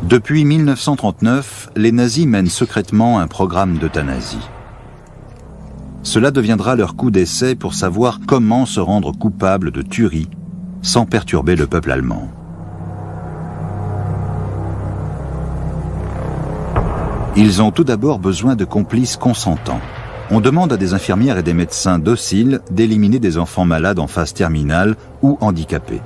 Depuis 1939, les nazis mènent secrètement un programme d'euthanasie. Cela deviendra leur coup d'essai pour savoir comment se rendre coupable de tuerie sans perturber le peuple allemand. Ils ont tout d'abord besoin de complices consentants. On demande à des infirmières et des médecins dociles d'éliminer des enfants malades en phase terminale ou handicapés.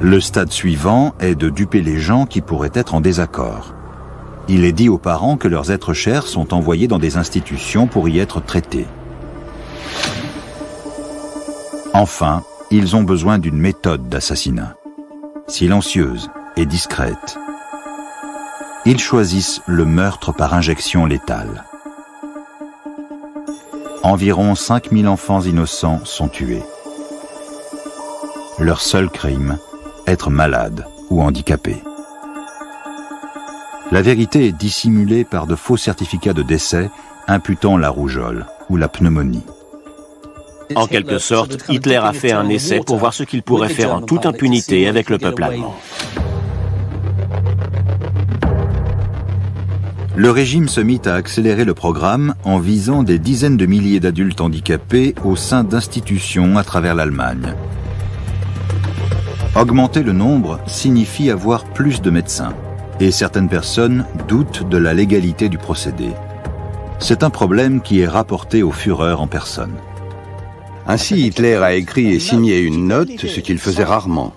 Le stade suivant est de duper les gens qui pourraient être en désaccord. Il est dit aux parents que leurs êtres chers sont envoyés dans des institutions pour y être traités. Enfin, ils ont besoin d'une méthode d'assassinat, silencieuse et discrète. Ils choisissent le meurtre par injection létale. Environ 5000 enfants innocents sont tués. Leur seul crime, être malade ou handicapé. La vérité est dissimulée par de faux certificats de décès imputant la rougeole ou la pneumonie. En quelque sorte, Hitler a fait un essai pour voir ce qu'il pourrait faire en toute impunité avec le peuple allemand. Le régime se mit à accélérer le programme en visant des dizaines de milliers d'adultes handicapés au sein d'institutions à travers l'Allemagne. Augmenter le nombre signifie avoir plus de médecins, et certaines personnes doutent de la légalité du procédé. C'est un problème qui est rapporté au Führer en personne. Ainsi, Hitler a écrit et signé une note, ce qu'il faisait rarement.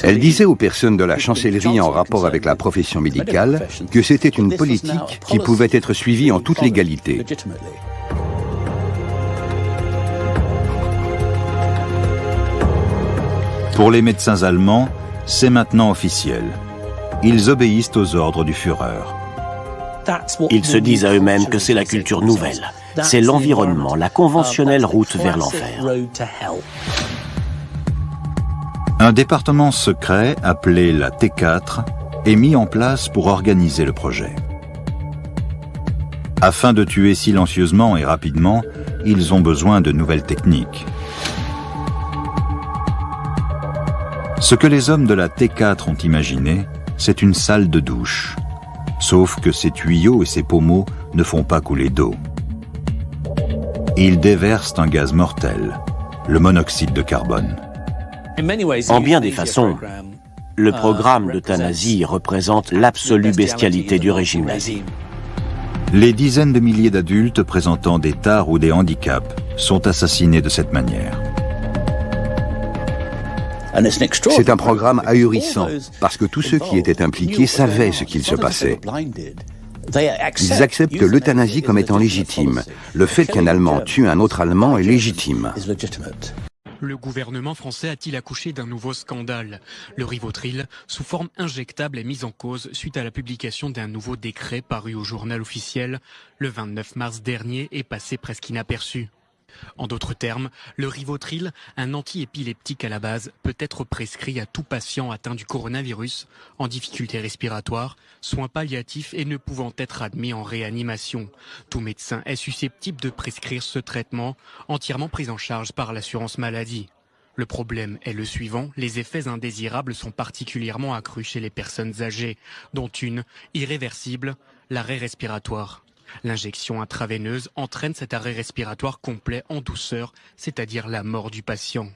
Elle disait aux personnes de la chancellerie en rapport avec la profession médicale que c'était une politique qui pouvait être suivie en toute légalité. Pour les médecins allemands, c'est maintenant officiel. Ils obéissent aux ordres du Führer. Ils se disent à eux-mêmes que c'est la culture nouvelle. C'est l'environnement, la conventionnelle route vers l'enfer. Un département secret, appelé la T4, est mis en place pour organiser le projet. Afin de tuer silencieusement et rapidement, ils ont besoin de nouvelles techniques. Ce que les hommes de la T4 ont imaginé, c'est une salle de douche. Sauf que ces tuyaux et ces pommeaux ne font pas couler d'eau. Ils déversent un gaz mortel, le monoxyde de carbone. En bien des façons, le programme d'euthanasie représente l'absolue bestialité du régime nazi. Les dizaines de milliers d'adultes présentant des tares ou des handicaps sont assassinés de cette manière. C'est un programme ahurissant, parce que tous ceux qui étaient impliqués savaient ce qu'il se passait. Ils acceptent l'euthanasie comme étant légitime. Le fait qu'un Allemand tue un autre Allemand est légitime. Le gouvernement français a-t-il accouché d'un nouveau scandale? Le Rivotril, sous forme injectable, est mis en cause suite à la publication d'un nouveau décret paru au journal officiel le 29 mars dernier et passé presque inaperçu. En d'autres termes, le Rivotril, un antiépileptique à la base, peut être prescrit à tout patient atteint du coronavirus, en difficulté respiratoire, soins palliatifs et ne pouvant être admis en réanimation. Tout médecin est susceptible de prescrire ce traitement, entièrement pris en charge par l'assurance maladie. Le problème est le suivant, les effets indésirables sont particulièrement accrus chez les personnes âgées, dont une, irréversible, l'arrêt respiratoire. L'injection intraveineuse entraîne cet arrêt respiratoire complet en douceur, c'est-à-dire la mort du patient.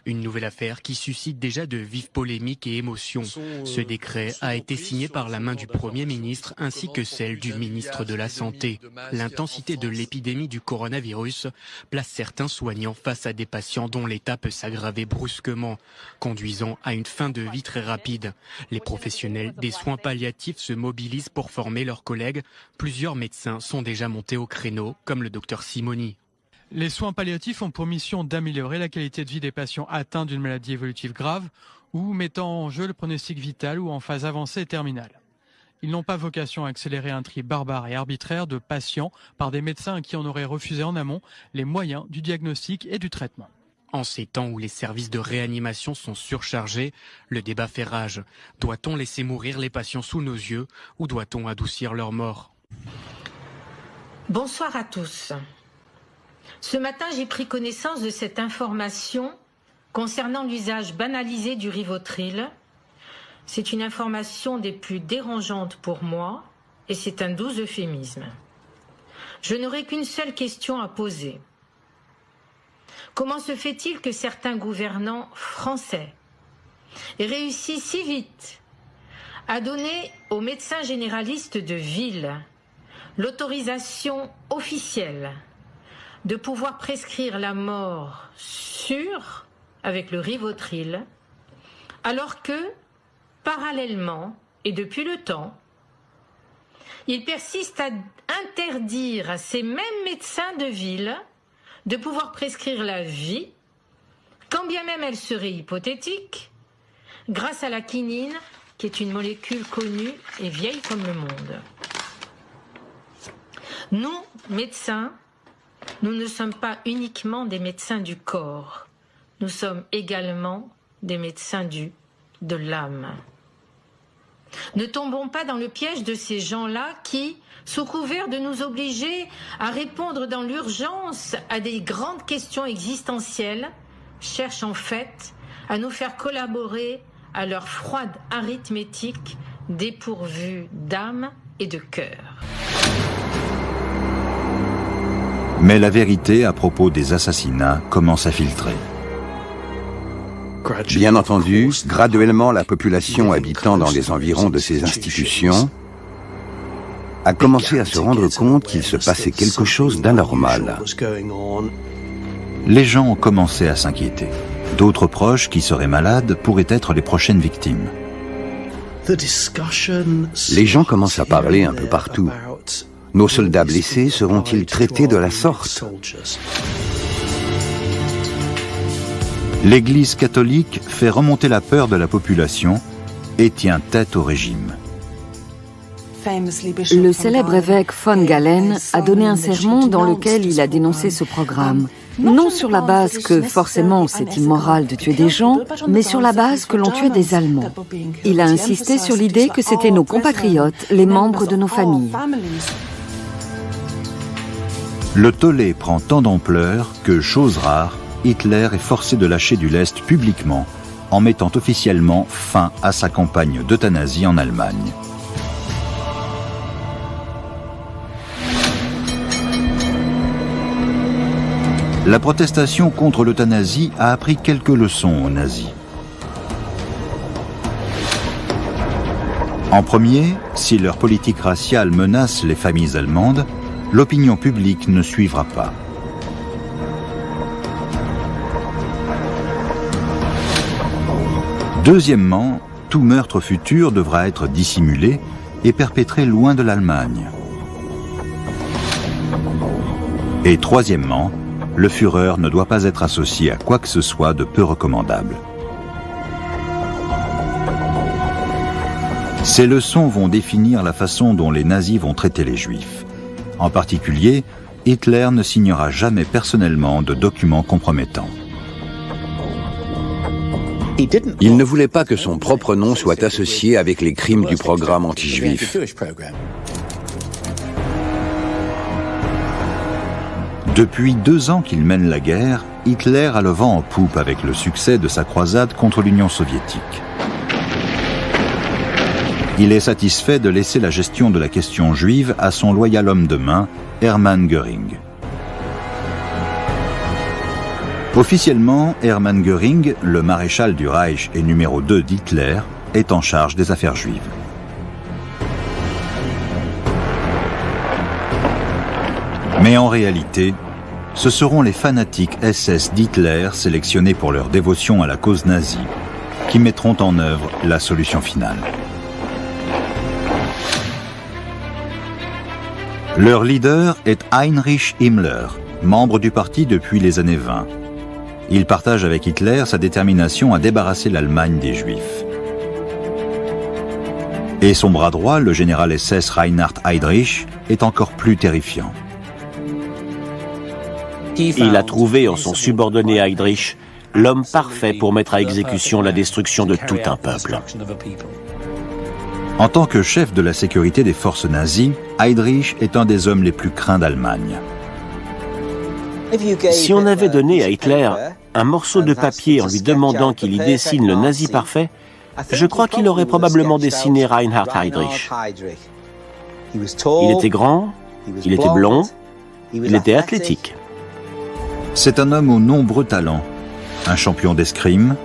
Une nouvelle affaire qui suscite déjà de vives polémiques et émotions. Ce décret a été signé par la main du Premier ministre ainsi que celle du ministre de la Santé. L'intensité de l'épidémie du coronavirus place certains soignants face à des patients dont l'état peut s'aggraver brusquement, conduisant à une fin de vie très rapide. Les professionnels des soins palliatifs se mobilisent pour former leurs collègues. Plusieurs médecins sont déjà montés au créneau, comme le docteur Simoni. Les soins palliatifs ont pour mission d'améliorer la qualité de vie des patients atteints d'une maladie évolutive grave ou mettant en jeu le pronostic vital ou en phase avancée et terminale. Ils n'ont pas vocation à accélérer un tri barbare et arbitraire de patients par des médecins à qui on aurait refusé en amont les moyens du diagnostic et du traitement. En ces temps où les services de réanimation sont surchargés, le débat fait rage. Doit-on laisser mourir les patients sous nos yeux ou doit-on adoucir leur mort? Bonsoir à tous. Ce matin, j'ai pris connaissance de cette information concernant l'usage banalisé du Rivotril. C'est une information des plus dérangeantes pour moi et c'est un doux euphémisme. Je n'aurai qu'une seule question à poser. Comment se fait-il que certains gouvernants français aient réussi si vite à donner aux médecins généralistes de ville l'autorisation officielle de pouvoir prescrire la mort sûre avec le Rivotril, alors que, parallèlement, et depuis le temps, ils persistent à interdire à ces mêmes médecins de ville de pouvoir prescrire la vie, quand bien même elle serait hypothétique, grâce à la quinine, qui est une molécule connue et vieille comme le monde. Nous, médecins, nous ne sommes pas uniquement des médecins du corps, nous sommes également des médecins de l'âme. Ne tombons pas dans le piège de ces gens-là qui, sous couvert de nous obliger à répondre dans l'urgence à des grandes questions existentielles, cherchent en fait à nous faire collaborer à leur froide arithmétique dépourvue d'âme et de cœur. Mais la vérité à propos des assassinats commence à filtrer. Bien entendu, graduellement, la population habitant dans les environs de ces institutions a commencé à se rendre compte qu'il se passait quelque chose d'anormal. Les gens ont commencé à s'inquiéter. D'autres proches qui seraient malades pourraient être les prochaines victimes. Les gens commencent à parler un peu partout. Nos soldats blessés seront-ils traités de la sorte? L'Église catholique fait remonter la peur de la population et tient tête au régime. Le célèbre évêque von Galen a donné un sermon dans lequel il a dénoncé ce programme. Non sur la base que forcément c'est immoral de tuer des gens, mais sur la base que l'on tuait des Allemands. Il a insisté sur l'idée que c'étaient nos compatriotes, les membres de nos familles. Le tollé prend tant d'ampleur que, chose rare, Hitler est forcé de lâcher du lest publiquement en mettant officiellement fin à sa campagne d'euthanasie en Allemagne. La protestation contre l'euthanasie a appris quelques leçons aux nazis. En premier, si leur politique raciale menace les familles allemandes, l'opinion publique ne suivra pas. Deuxièmement, tout meurtre futur devra être dissimulé et perpétré loin de l'Allemagne. Et troisièmement, le Führer ne doit pas être associé à quoi que ce soit de peu recommandable. Ces leçons vont définir la façon dont les nazis vont traiter les Juifs. En particulier, Hitler ne signera jamais personnellement de documents compromettants. Il ne voulait pas que son propre nom soit associé avec les crimes du programme anti-juif. Depuis 2 ans qu'il mène la guerre, Hitler a le vent en poupe avec le succès de sa croisade contre l'Union soviétique. Il est satisfait de laisser la gestion de la question juive à son loyal homme de main, Hermann Göring. Officiellement, Hermann Göring, le maréchal du Reich et numéro 2 d'Hitler, est en charge des affaires juives. Mais en réalité, ce seront les fanatiques SS d'Hitler sélectionnés pour leur dévotion à la cause nazie qui mettront en œuvre la solution finale. Leur leader est Heinrich Himmler, membre du parti depuis les années 20. Il partage avec Hitler sa détermination à débarrasser l'Allemagne des Juifs. Et son bras droit, le général SS Reinhard Heydrich, est encore plus terrifiant. Il a trouvé en son subordonné Heydrich l'homme parfait pour mettre à exécution la destruction de tout un peuple. En tant que chef de la sécurité des forces nazies, Heydrich est un des hommes les plus craints d'Allemagne. Si on avait donné à Hitler un morceau de papier en lui demandant qu'il y dessine le nazi parfait, je crois qu'il aurait probablement dessiné Reinhard Heydrich. Il était grand, il était blond, il était athlétique. C'est un homme aux nombreux talents. Un champion d'escrime,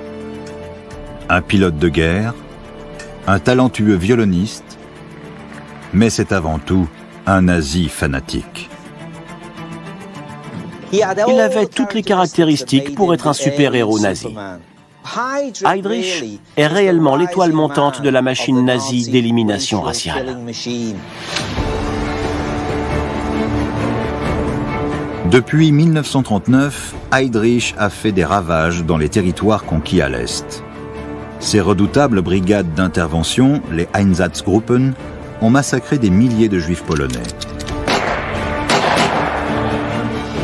un pilote de guerre, un talentueux violoniste, mais c'est avant tout un nazi fanatique. Il avait toutes les caractéristiques pour être un super-héros nazi. Heydrich est réellement l'étoile montante de la machine nazie d'élimination raciale. Depuis 1939, Heydrich a fait des ravages dans les territoires conquis à l'Est. Ces redoutables brigades d'intervention, les Einsatzgruppen, ont massacré des milliers de juifs polonais.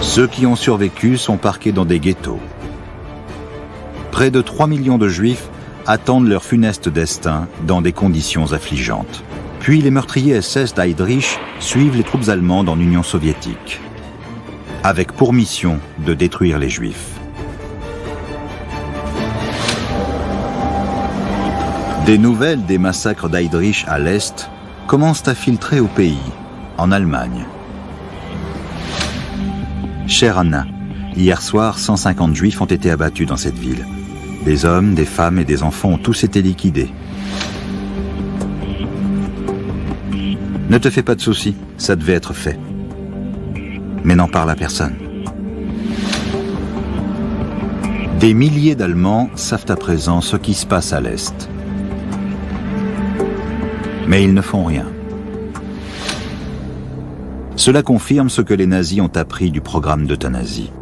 Ceux qui ont survécu sont parqués dans des ghettos. Près de 3 millions de juifs attendent leur funeste destin dans des conditions affligeantes. Puis les meurtriers SS d'Heydrich suivent les troupes allemandes en Union soviétique, avec pour mission de détruire les juifs. Des nouvelles des massacres d'Heydrich à l'Est commencent à filtrer au pays, en Allemagne. Chère Anna, hier soir, 150 juifs ont été abattus dans cette ville. Des hommes, des femmes et des enfants ont tous été liquidés. Ne te fais pas de soucis, ça devait être fait. Mais n'en parle à personne. Des milliers d'Allemands savent à présent ce qui se passe à l'Est. Mais ils ne font rien. Cela confirme ce que les nazis ont appris du programme d'euthanasie.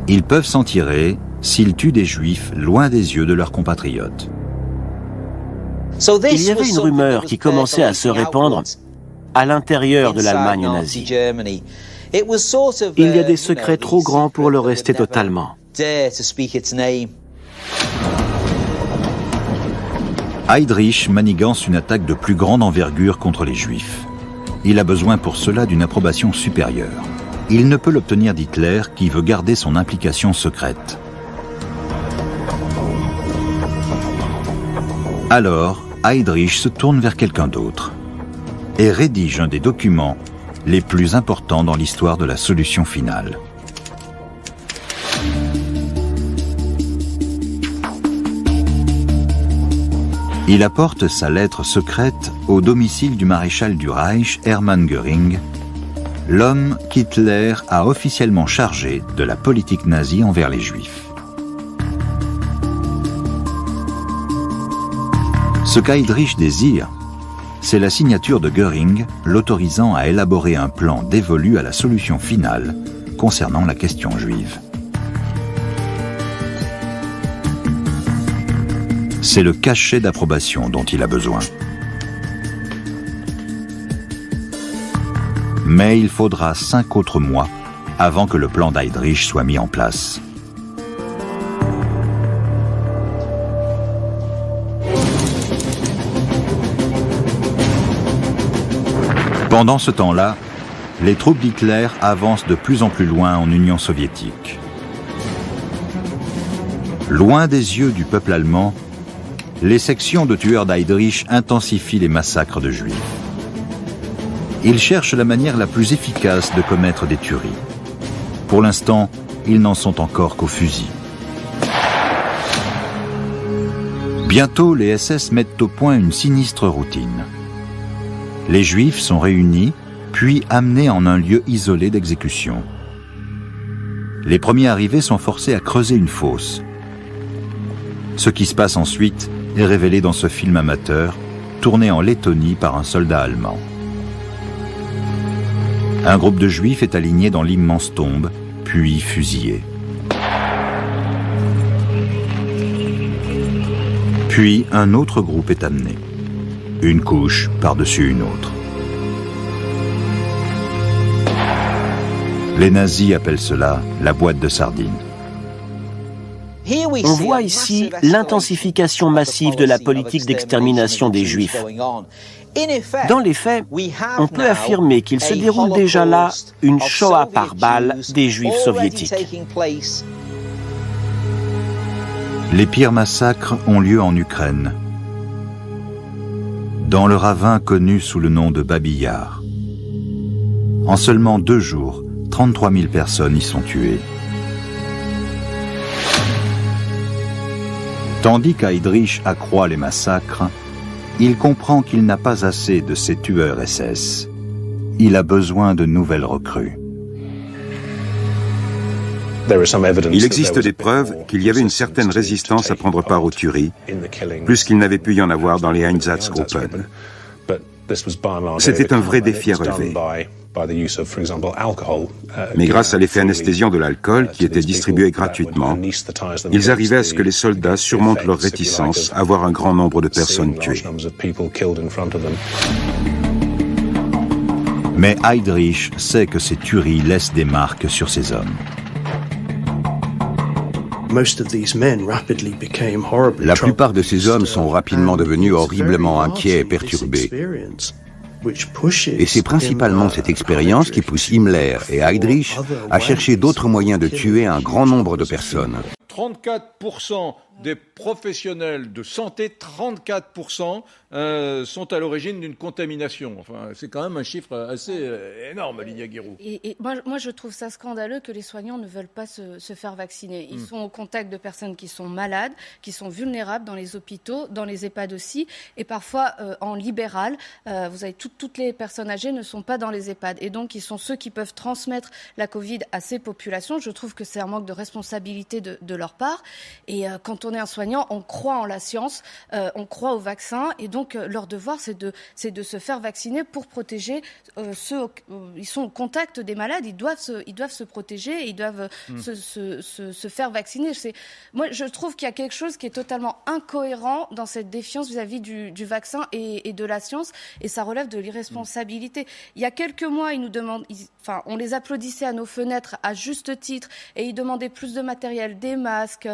Ils peuvent s'en tirer s'ils tuent des juifs loin des yeux de leurs compatriotes. Il y avait une rumeur qui commençait à se répandre à l'intérieur de l'Allemagne nazie. Il y a des secrets trop grands pour le rester totalement. Heydrich manigance une attaque de plus grande envergure contre les Juifs. Il a besoin pour cela d'une approbation supérieure. Il ne peut l'obtenir d'Hitler qui veut garder son implication secrète. Alors, Heydrich se tourne vers quelqu'un d'autre et rédige un des documents les plus importants dans l'histoire de la solution finale. Il apporte sa lettre secrète au domicile du maréchal du Reich, Hermann Göring, l'homme qu'Hitler a officiellement chargé de la politique nazie envers les Juifs. Ce qu'Heydrich désire, c'est la signature de Göring l'autorisant à élaborer un plan dévolu à la solution finale concernant la question juive. C'est le cachet d'approbation dont il a besoin. Mais il faudra 5 autres mois avant que le plan d'Heydrich soit mis en place. Pendant ce temps-là, les troupes d'Hitler avancent de plus en plus loin en Union soviétique. Loin des yeux du peuple allemand, les sections de tueurs d'Heydrich intensifient les massacres de Juifs. Ils cherchent la manière la plus efficace de commettre des tueries. Pour l'instant, ils n'en sont encore qu'au fusil. Bientôt, les SS mettent au point une sinistre routine. Les Juifs sont réunis, puis amenés en un lieu isolé d'exécution. Les premiers arrivés sont forcés à creuser une fosse. Ce qui se passe ensuite est révélé dans ce film amateur, tourné en Lettonie par un soldat allemand. Un groupe de Juifs est aligné dans l'immense tombe, puis fusillé. Puis un autre groupe est amené, une couche par-dessus une autre. Les nazis appellent cela la boîte de sardines. On voit ici l'intensification massive de la politique d'extermination des Juifs. Dans les faits, on peut affirmer qu'il se déroule déjà là une Shoah par balle des Juifs soviétiques. Les pires massacres ont lieu en Ukraine, dans le ravin connu sous le nom de Babi Yar. En seulement 2 jours, 33 000 personnes y sont tuées. Tandis qu'Heydrich accroît les massacres, il comprend qu'il n'a pas assez de ces tueurs SS. Il a besoin de nouvelles recrues. Il existe des preuves qu'il y avait une certaine résistance à prendre part aux tueries, plus qu'il n'avait pu y en avoir dans les Einsatzgruppen. C'était un vrai défi à relever. Mais grâce à l'effet anesthésiant de l'alcool, qui était distribué gratuitement, ils arrivaient à ce que les soldats surmontent leur réticence à voir un grand nombre de personnes tuées. Mais Heydrich sait que ces tueries laissent des marques sur ces hommes. La plupart de ces hommes sont rapidement devenus horriblement inquiets et perturbés. Et c'est principalement cette expérience qui pousse Himmler et Heydrich à chercher d'autres moyens de tuer un grand nombre de personnes. 34% des professionnels de santé, 34% sont à l'origine d'une contamination. Enfin, c'est quand même un chiffre assez énorme, Lydia Guérou. Et moi, je trouve ça scandaleux que les soignants ne veulent pas se faire vacciner. Ils sont au contact de personnes qui sont malades, qui sont vulnérables dans les hôpitaux, dans les EHPAD aussi, et parfois en libéral. Vous avez toutes les personnes âgées ne sont pas dans les EHPAD, et donc ils sont ceux qui peuvent transmettre la Covid à ces populations. Je trouve que c'est un manque de responsabilité de leur part. Et quand on est un soignant, on croit en la science, on croit au vaccin, et donc leur devoir, c'est de se faire vacciner pour protéger ceux ils sont au contact des malades. Ils doivent se protéger, ils doivent se faire vacciner. Moi, je trouve qu'il y a quelque chose qui est totalement incohérent dans cette défiance vis-à-vis du vaccin et de la science, et ça relève de l'irresponsabilité. Il y a quelques mois, on les applaudissait à nos fenêtres à juste titre, et ils demandaient plus de matériel, des masques,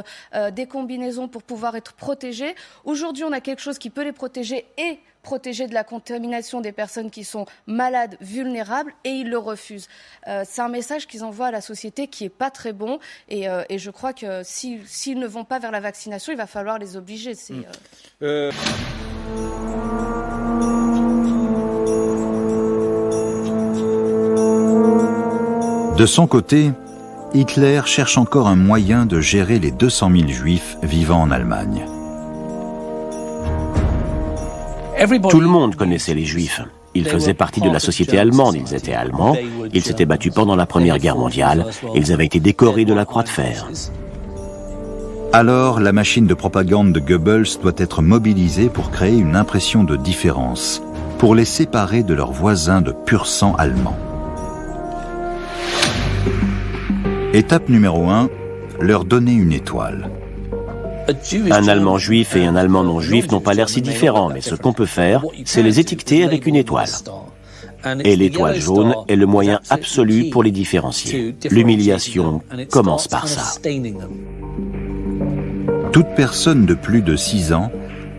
des combinaisons pour pouvoir être protégés. Aujourd'hui, on a quelque chose qui peut les protéger et protéger de la contamination des personnes qui sont malades, vulnérables, et ils le refusent. C'est un message qu'ils envoient à la société qui n'est pas très bon, et je crois que s'ils ne vont pas vers la vaccination, il va falloir les obliger. De son côté, Hitler cherche encore un moyen de gérer les 200 000 juifs vivant en Allemagne. Tout le monde connaissait les Juifs. Ils faisaient partie de la société allemande, ils étaient allemands, ils s'étaient battus pendant la Première Guerre mondiale, ils avaient été décorés de la Croix de Fer. Alors, la machine de propagande de Goebbels doit être mobilisée pour créer une impression de différence, pour les séparer de leurs voisins de pur sang allemand. Étape numéro 1, leur donner une étoile. Un Allemand juif et un Allemand non juif n'ont pas l'air si différents, mais ce qu'on peut faire, c'est les étiqueter avec une étoile. Et l'étoile jaune est le moyen absolu pour les différencier. L'humiliation commence par ça. Toute personne de plus de 6 ans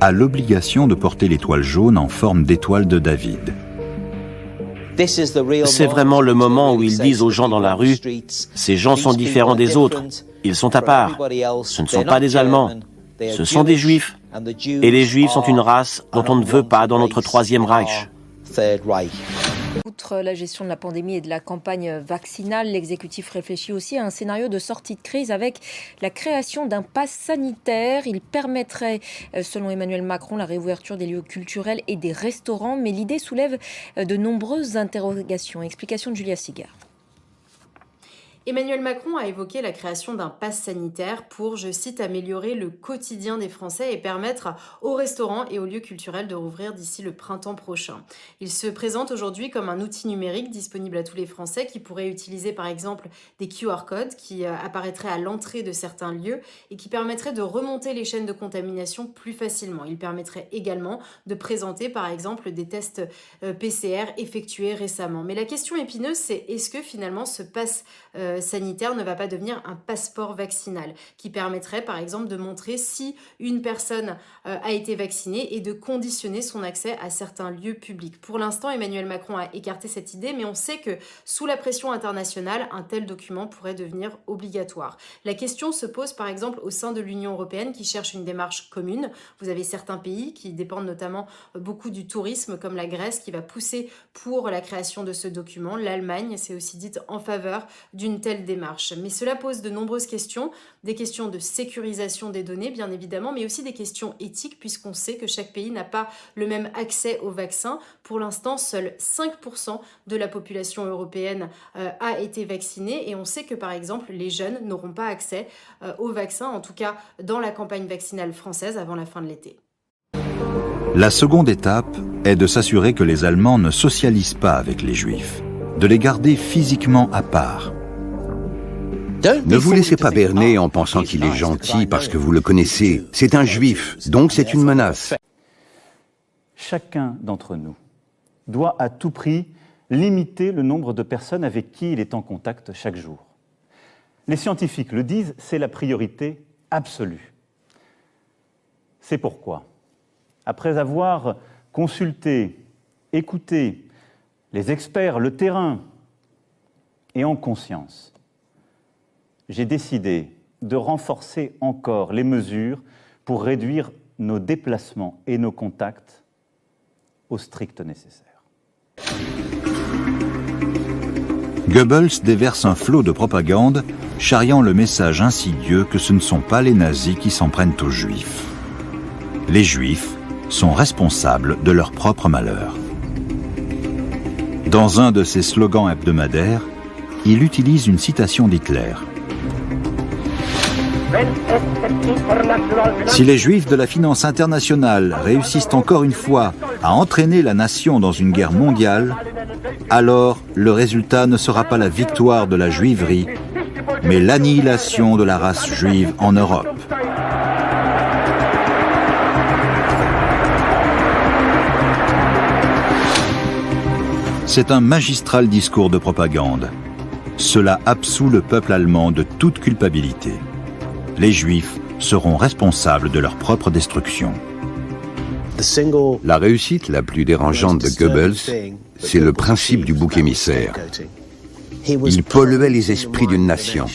a l'obligation de porter l'étoile jaune en forme d'étoile de David. C'est vraiment le moment où ils disent aux gens dans la rue « Ces gens sont différents des autres, ils sont à part, ce ne sont pas des Allemands, ce sont des Juifs, et les Juifs sont une race dont on ne veut pas dans notre Troisième Reich. » Outre la gestion de la pandémie et de la campagne vaccinale, l'exécutif réfléchit aussi à un scénario de sortie de crise avec la création d'un pass sanitaire. Il permettrait, selon Emmanuel Macron, la réouverture des lieux culturels et des restaurants. Mais l'idée soulève de nombreuses interrogations. Explication de Julia Sigard. Emmanuel Macron a évoqué la création d'un pass sanitaire pour, je cite, améliorer le quotidien des Français et permettre aux restaurants et aux lieux culturels de rouvrir d'ici le printemps prochain. Il se présente aujourd'hui comme un outil numérique disponible à tous les Français qui pourrait utiliser par exemple des QR codes qui apparaîtraient à l'entrée de certains lieux et qui permettraient de remonter les chaînes de contamination plus facilement. Il permettrait également de présenter par exemple des tests PCR effectués récemment. Mais la question épineuse, c'est est-ce que finalement ce pass sanitaire ne va pas devenir un passeport vaccinal qui permettrait par exemple de montrer si une personne a été vaccinée et de conditionner son accès à certains lieux publics. Pour l'instant, Emmanuel Macron a écarté cette idée, mais on sait que sous la pression internationale, un tel document pourrait devenir obligatoire. La question se pose par exemple au sein de l'Union européenne qui cherche une démarche commune. Vous avez certains pays qui dépendent notamment beaucoup du tourisme, comme la Grèce, qui va pousser pour la création de ce document. L'Allemagne s'est aussi dite en faveur d'une telle démarche. Mais cela pose de nombreuses questions, des questions de sécurisation des données, bien évidemment, mais aussi des questions éthiques, puisqu'on sait que chaque pays n'a pas le même accès au vaccin. Pour l'instant, seuls 5% de la population européenne a été vaccinée, et on sait que, par exemple, les jeunes n'auront pas accès au vaccin, en tout cas dans la campagne vaccinale française avant la fin de l'été. La seconde étape est de s'assurer que les Allemands ne socialisent pas avec les Juifs, de les garder physiquement à part. Ne vous laissez pas berner en pensant qu'il est gentil parce que vous le connaissez. C'est un Juif, donc c'est une menace. Chacun d'entre nous doit à tout prix limiter le nombre de personnes avec qui il est en contact chaque jour. Les scientifiques le disent, c'est la priorité absolue. C'est pourquoi, après avoir consulté, écouté les experts, le terrain, et en conscience, j'ai décidé de renforcer encore les mesures pour réduire nos déplacements et nos contacts au strict nécessaire. Goebbels déverse un flot de propagande, charriant le message insidieux que ce ne sont pas les nazis qui s'en prennent aux Juifs. Les Juifs sont responsables de leur propre malheur. Dans un de ses slogans hebdomadaires, il utilise une citation d'Hitler. Si les Juifs de la finance internationale réussissent encore une fois à entraîner la nation dans une guerre mondiale, alors le résultat ne sera pas la victoire de la juiverie, mais l'annihilation de la race juive en Europe. C'est un magistral discours de propagande. Cela absout le peuple allemand de toute culpabilité. Les Juifs seront responsables de leur propre destruction. La réussite la plus dérangeante de Goebbels, c'est le principe du bouc émissaire. Il polluait les esprits d'une nation.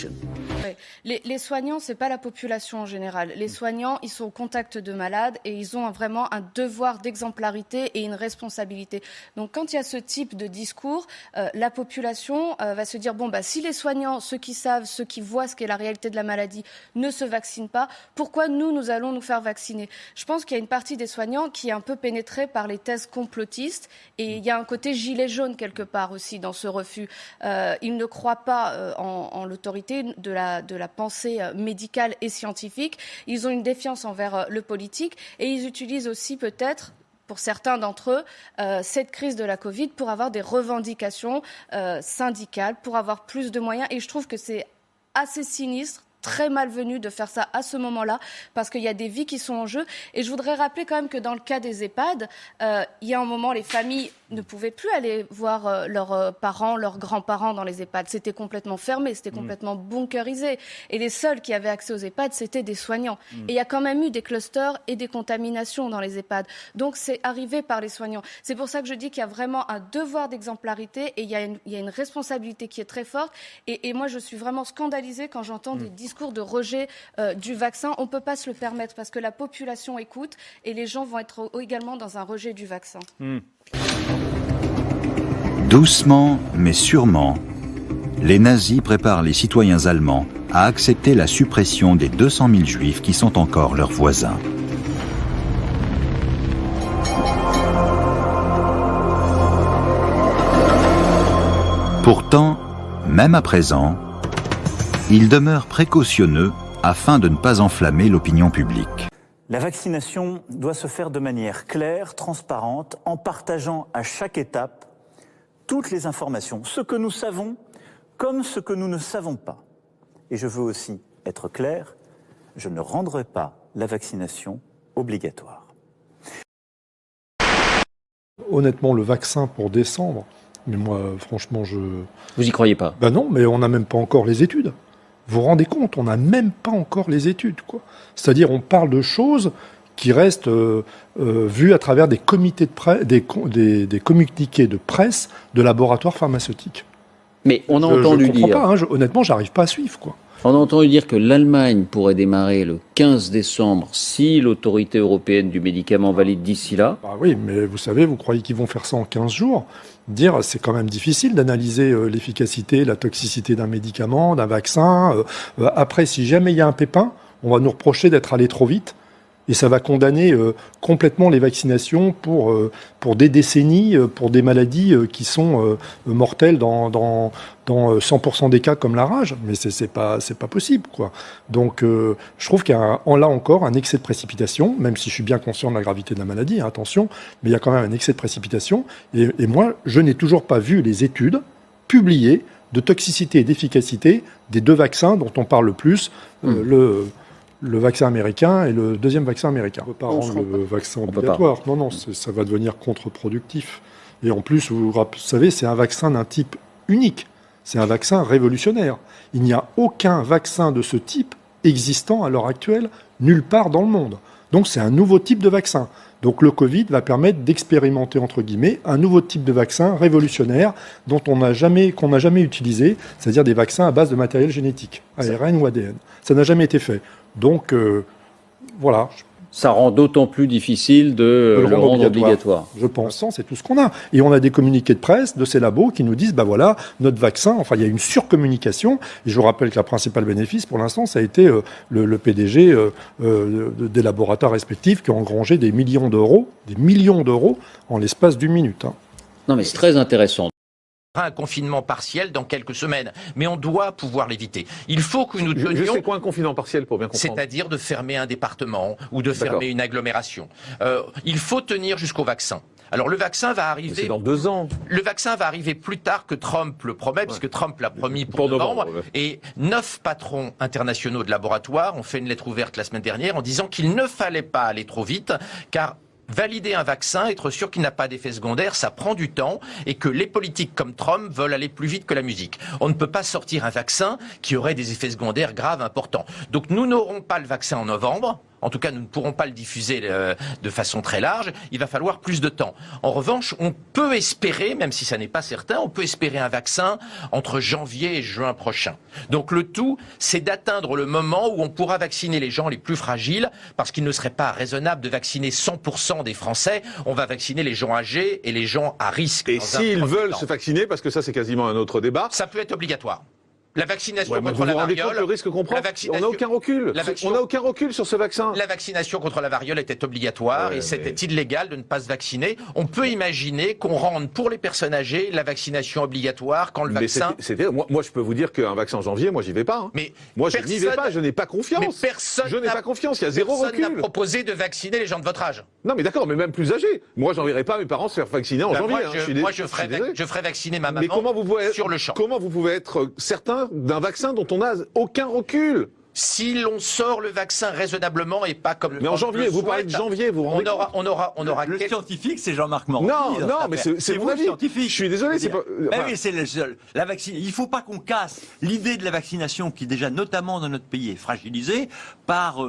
Les soignants, c'est pas la population en général. Les soignants, ils sont au contact de malades et ils ont vraiment un devoir d'exemplarité et une responsabilité. Donc, quand il y a ce type de discours, la population va se dire, bon, bah, si les soignants, ceux qui savent, ceux qui voient ce qu'est la réalité de la maladie, ne se vaccinent pas, pourquoi nous allons nous faire vacciner? Je pense qu'il y a une partie des soignants qui est un peu pénétrée par les thèses complotistes et il y a un côté gilet jaune quelque part aussi dans ce refus. Ils ne croient pas en l'autorité de la pensée médicale et scientifique. Ils ont une défiance envers le politique et ils utilisent aussi peut-être, pour certains d'entre eux, cette crise de la Covid pour avoir des revendications syndicales, pour avoir plus de moyens. Et je trouve que c'est assez sinistre, très malvenu de faire ça à ce moment-là, parce qu'il y a des vies qui sont en jeu. Et je voudrais rappeler quand même que dans le cas des EHPAD, il y a un moment, les familles ne pouvaient plus aller voir leurs parents, leurs grands-parents dans les EHPAD. C'était complètement fermé, c'était complètement bunkerisé. Et les seuls qui avaient accès aux EHPAD, c'était des soignants. Et il y a quand même eu des clusters et des contaminations dans les EHPAD. Donc c'est arrivé par les soignants. C'est pour ça que je dis qu'il y a vraiment un devoir d'exemplarité et il y a une responsabilité qui est très forte. Et moi, je suis vraiment scandalisée quand j'entends des discours de rejet du vaccin. On ne peut pas se le permettre parce que la population écoute et les gens vont être également dans un rejet du vaccin. Doucement, mais sûrement, les nazis préparent les citoyens allemands à accepter la suppression des 200 000 juifs qui sont encore leurs voisins. Pourtant, même à présent, ils demeurent précautionneux afin de ne pas enflammer l'opinion publique. La vaccination doit se faire de manière claire, transparente, en partageant à chaque étape toutes les informations, ce que nous savons comme ce que nous ne savons pas. Et je veux aussi être clair, je ne rendrai pas la vaccination obligatoire. Honnêtement, le vaccin pour décembre Mais moi, franchement, Vous y croyez pas? Ben non, mais on n'a même pas encore les études. Vous vous rendez compte, on n'a même pas encore les études, quoi. C'est-à-dire, on parle de choses qui restent vues à travers des comités de presse, des communiqués de presse de laboratoires pharmaceutiques. Mais on a entendu dire... Pas, hein, honnêtement, j'arrive pas à suivre, quoi. On a entendu dire que l'Allemagne pourrait démarrer le 15 décembre si l'autorité européenne du médicament valide d'ici là. Ah oui, mais vous savez, vous croyez qu'ils vont faire ça en 15 jours? Dire, c'est quand même difficile d'analyser l'efficacité, la toxicité d'un médicament, d'un vaccin. Après, si jamais il y a un pépin, on va nous reprocher d'être allé trop vite. Et ça va condamner complètement les vaccinations pour des décennies, pour des maladies qui sont mortelles dans 100% des cas comme la rage. Mais c'est pas possible, quoi. Donc je trouve qu'il y a là encore un excès de précipitation, même si je suis bien conscient de la gravité de la maladie, hein, attention, mais il y a quand même un excès de précipitation. Et moi, je n'ai toujours pas vu les études publiées de toxicité et d'efficacité des 2 vaccins dont on parle le plus, le vaccin américain et le deuxième vaccin américain. On ne peut pas rendre le vaccin obligatoire. Non, ça va devenir contre-productif. Et en plus, vous savez, c'est un vaccin d'un type unique. C'est un vaccin révolutionnaire. Il n'y a aucun vaccin de ce type existant à l'heure actuelle nulle part dans le monde. Donc c'est un nouveau type de vaccin. Donc le Covid va permettre d'expérimenter, entre guillemets, un nouveau type de vaccin révolutionnaire qu'on n'a jamais utilisé, c'est-à-dire des vaccins à base de matériel génétique, ARN ou ADN. Ça n'a jamais été fait. Donc, voilà. Ça rend d'autant plus difficile de le rendre obligatoire. Je pense, c'est tout ce qu'on a. Et on a des communiqués de presse de ces labos qui nous disent, bah voilà, notre vaccin, enfin, il y a une surcommunication. Et je vous rappelle que la principale bénéfice, pour l'instant, ça a été le PDG des laboratoires respectifs qui ont engrangé des millions d'euros en l'espace d'une minute. Hein. Non, mais c'est très intéressant. Un confinement partiel dans quelques semaines, mais on doit pouvoir l'éviter. Il faut que nous tenions... Je sais quoi un confinement partiel pour bien comprendre. C'est-à-dire de fermer un département ou de fermer une agglomération. Il faut tenir jusqu'au vaccin. Alors le vaccin va arriver... C'est dans 2 ans. Le vaccin va arriver plus tard que Trump le promet, puisque Trump l'a promis pour novembre. Et 9 patrons internationaux de laboratoires ont fait une lettre ouverte la semaine dernière en disant qu'il ne fallait pas aller trop vite, car valider un vaccin, être sûr qu'il n'a pas d'effet secondaire, ça prend du temps et que les politiques comme Trump veulent aller plus vite que la musique. On ne peut pas sortir un vaccin qui aurait des effets secondaires graves importants. Donc nous n'aurons pas le vaccin en novembre. En tout cas, nous ne pourrons pas le diffuser de façon très large. Il va falloir plus de temps. En revanche, on peut espérer, même si ça n'est pas certain, on peut espérer un vaccin entre janvier et juin prochain. Donc le tout, c'est d'atteindre le moment où on pourra vacciner les gens les plus fragiles, parce qu'il ne serait pas raisonnable de vacciner 100% des Français. On va vacciner les gens âgés et les gens à risque. Et s'ils veulent se vacciner, parce que ça c'est quasiment un autre débat. Ça peut être obligatoire. La vaccination contre la variole... le risque qu'on prend. On n'a aucun recul. On n'a aucun recul sur ce vaccin. La vaccination contre la variole était obligatoire et c'était illégal de ne pas se vacciner. On peut imaginer qu'on rende pour les personnes âgées la vaccination obligatoire quand le vaccin... Moi, je peux vous dire qu'un vaccin en janvier, moi, j'y vais pas. Hein. Mais moi, je n'y vais pas. Je n'ai pas confiance. Mais personne je n'ai pas confiance. Il y a zéro recul. Personne n'a proposé de vacciner les gens de votre âge. Non, mais d'accord, mais même plus âgés. Moi, j'enverrai pas mes parents se faire vacciner en janvier. Moi, je ferai vacciner ma maman sur le champ. Comment vous pouvez être certain d'un vaccin dont on n'a aucun recul? Si l'on sort le vaccin raisonnablement et pas comme... Mais en janvier, vous parlez de janvier, vous vous rendez compte? On aura le scientifique, c'est Jean-Marc Morandini. Non, mais c'est mon avis. Je suis désolé, c'est pas... oui, c'est le seul. Il ne faut pas qu'on casse l'idée de la vaccination qui, déjà, notamment dans notre pays, est fragilisée par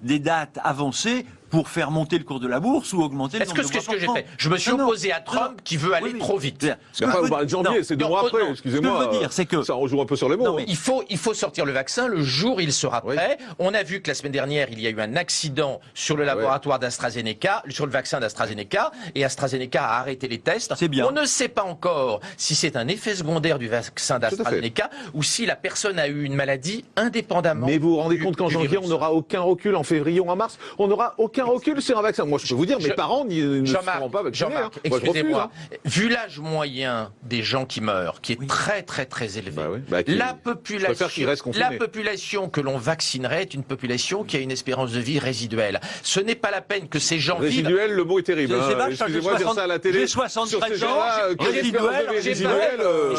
des dates avancées pour faire monter le cours de la bourse ou augmenter le nombre de Qu'est-ce que j'ai fait? Je me suis opposé à Trump qui veut aller trop vite. Vous parlez de janvier, c'est 2 mois après, excusez-moi. Ce que je veux dire, c'est que... Ça rejoue un peu sur les mots. Il faut sortir le vaccin le jour où il sera prêt. On a vu que la semaine dernière, il y a eu un accident sur le laboratoire d'AstraZeneca, sur le vaccin d'AstraZeneca, et AstraZeneca a arrêté les tests. C'est bien. On ne sait pas encore si c'est un effet secondaire du vaccin d'AstraZeneca ou si la personne a eu une maladie indépendamment. Mais vous vous rendez compte qu'en janvier, on n'aura aucun recul, en février ou en mars, on n'aura aucun recul sur un vaccin. Moi, je peux vous dire, mes parents ne seront pas vaccinés. Jean-Marc, excusez-moi. Vu l'âge moyen des gens qui meurent, qui est très très très élevé, la population que l'on vaccinerait est une population qui a une espérance de vie résiduelle. Ce n'est pas la peine que ces gens vivent... Résiduel, le mot est terrible. Excusez-moi de dire ça à la télé. J'ai 73 ans, j'ai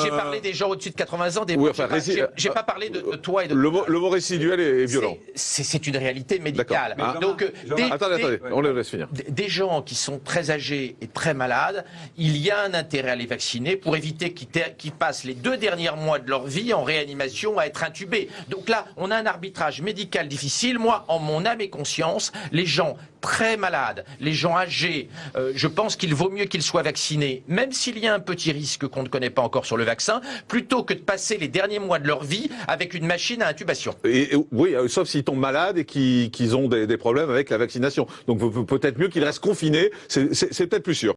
parlé des gens au-dessus de 80 ans, j'ai pas parlé de toi et de... Le mot résiduel est violent. C'est une réalité médicale. Donc, attendez, attendez, on le laisse finir. Des gens qui sont très âgés et très malades, il y a un intérêt à les vacciner pour éviter qu'ils passent les 2 derniers mois de leur vie en réanimation à être intubés. Donc là, on a un arbitrage médical difficile. Moi, en mon âme et conscience, les gens très malades, les gens âgés, je pense qu'il vaut mieux qu'ils soient vaccinés, même s'il y a un petit risque qu'on ne connaît pas encore sur le vaccin, plutôt que de passer les derniers mois de leur vie avec une machine à intubation. Oui, sauf s'ils tombent malades et qu'ils ont des problèmes avec la vaccination. Donc peut-être mieux qu'ils restent confinés, c'est peut-être plus sûr.